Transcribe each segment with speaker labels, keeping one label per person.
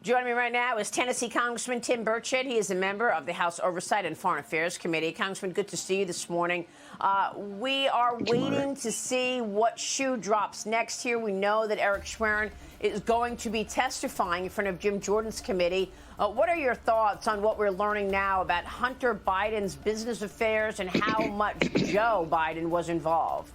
Speaker 1: Joining me right now is Tennessee Congressman Tim Burchett. He is a member of the House Oversight and Foreign Affairs Committee. Congressman, good to see you this morning. We are waiting to see what shoe drops next here. We know that Eric Schwerin is going to be testifying in front of Jim Jordan's committee. What are your thoughts on what we're learning now about Hunter Biden's business affairs and how much Joe Biden was involved?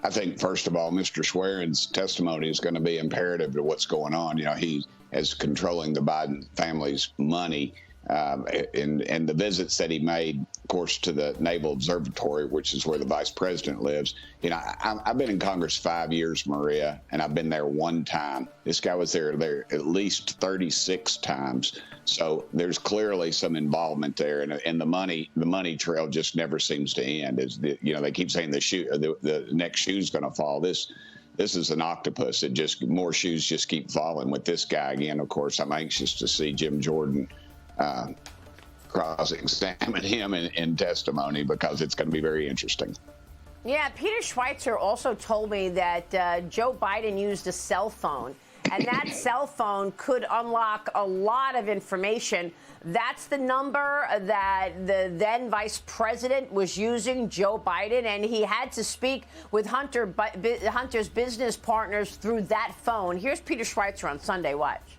Speaker 2: I think, first of all, Mr. Schwerin's testimony is going to be imperative to what's going on. You know, he is controlling the Biden family's money. And the visits that he made, of course, to the Naval Observatory, which is where the vice president lives. You know, I've been in Congress 5 years, Maria, and I've been there one time. This guy was there at least 36 times. So there's clearly some involvement there, and the money trail just never seems to end. They keep saying the next shoe's going to fall. This is an octopus. More shoes just keep falling with this guy again. Of course, I'm anxious to see Jim Jordan cross-examine him in testimony, because it's going to be very interesting.
Speaker 1: Yeah, Peter Schweitzer also told me that Joe Biden used a cell phone, and that cell phone could unlock a lot of information. That's the number that the then vice president was using, Joe Biden, and he had to speak with Hunter's business partners through that phone. Here's Peter Schweitzer on Sunday Watch.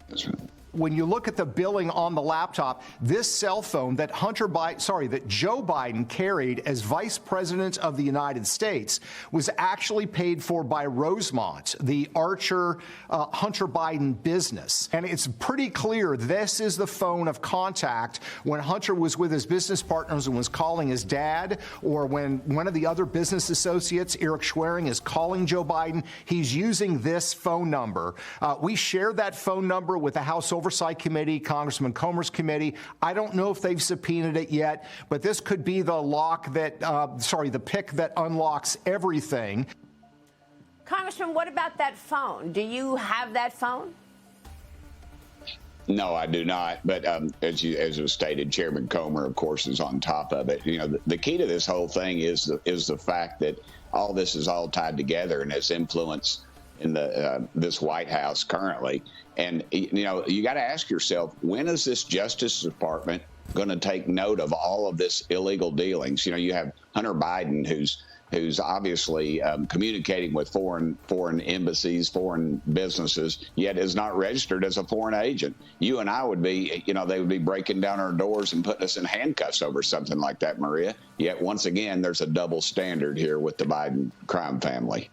Speaker 2: That's right.
Speaker 3: When you look at the billing on the laptop, this cell phone that that Joe Biden carried as vice president of the United States was actually paid for by Rosemont, the Archer Hunter Biden business. And it's pretty clear this is the phone of contact when Hunter was with his business partners and was calling his dad, or when one of the other business associates, Eric Schwerin, is calling Joe Biden. He's using this phone number. We shared that phone number with the House Oversight Committee, Congressman Comer's committee. I don't know if they've subpoenaed it yet, but this could be the the pick that unlocks everything.
Speaker 1: Congressman, what about that phone? Do you have that phone?
Speaker 2: No, I do not. But as was stated, Chairman Comer, of course, is on top of it. You know, the key to this whole thing is the fact that all this is all tied together and has influence in this White House currently. And, you know, you got to ask yourself, when is this Justice Department going to take note of all of this illegal dealings? You know, you have Hunter Biden, who's obviously communicating with foreign embassies, foreign businesses, yet is not registered as a foreign agent. You and I would be, you know, they would be breaking down our doors and putting us in handcuffs over something like that, Maria. Yet once again, there's a double standard here with the Biden crime family.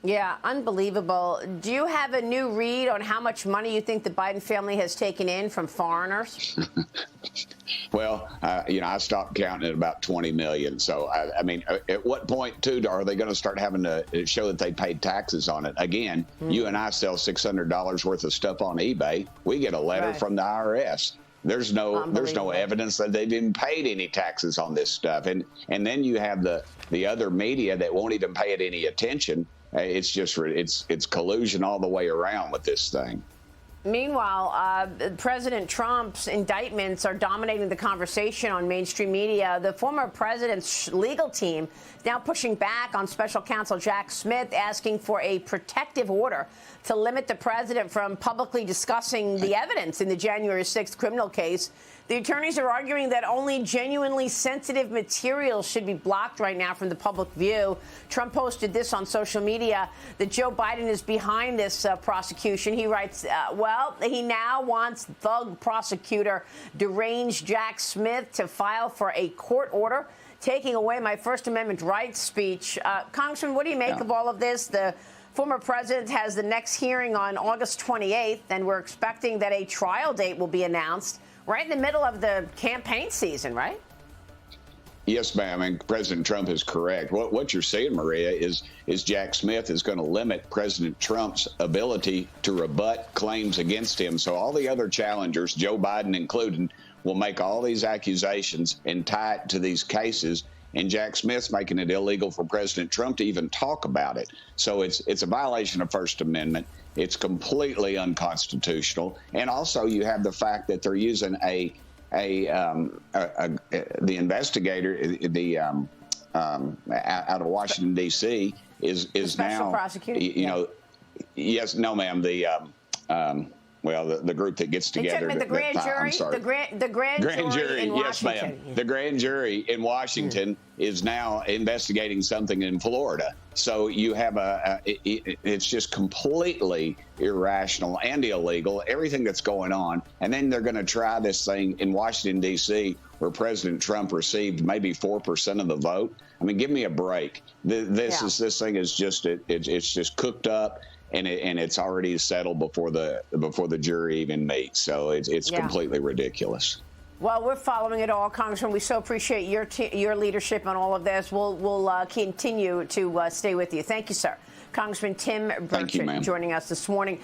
Speaker 1: Yeah, unbelievable. Do you have a new read on how much money you think the Biden family has taken in from foreigners?
Speaker 2: Well, you know, I stopped counting at about 20 million. So, I mean, at what point, too, are they going to start having to show that they paid taxes on it? Again, you and I sell $600 worth of stuff on eBay. We get a letter from the IRS. There's no evidence that they've even paid any taxes on this stuff. And then you have the other media that won't even pay it any attention. It's just it's collusion all the way around with this thing.
Speaker 1: Meanwhile, President Trump's indictments are dominating the conversation on mainstream media. The former president's legal team now pushing back on special counsel Jack Smith, asking for a protective order to limit the president from publicly discussing the evidence in the January 6th criminal case. The attorneys are arguing that only genuinely sensitive materials should be blocked right now from the public view. Trump posted this on social media, that Joe Biden is behind this prosecution. He writes, he now wants thug prosecutor deranged Jack Smith to file for a court order taking away my First Amendment rights speech. Congressman, what do you make of all of this? The former president has the next hearing on August 28th, and we're expecting that a trial date will be announced right in the middle of the campaign season, right?
Speaker 2: Yes, ma'am. And President Trump is correct. What you're saying, Maria, is Jack Smith is going to limit President Trump's ability to rebut claims against him. So all the other challengers, Joe Biden included, will make all these accusations and tie it to these cases. And Jack Smith's making it illegal for President Trump to even talk about it. So it's a violation of First Amendment. It's completely unconstitutional. And also you have the fact that they're using the investigator, out of Washington, D.C. is
Speaker 1: special
Speaker 2: now,
Speaker 1: prosecutor?
Speaker 2: you know, yes, no, ma'am. Well, the group that gets together.
Speaker 1: The grand jury. The grand jury in
Speaker 2: yes,
Speaker 1: Washington.
Speaker 2: ma'am. The grand jury in Washington is now investigating something in Florida. So you have it's just completely irrational and illegal, everything that's going on. And then they're going to try this thing in Washington, D.C., where President Trump received maybe 4% of the vote. I mean, give me a break. This thing is just it's just cooked up. And it's already settled before the jury even meets. So it's completely ridiculous.
Speaker 1: Well, we're following it all, Congressman. We so appreciate your leadership on all of this. We'll continue to stay with you. Thank you, sir. Congressman Tim Burchett joining us this morning.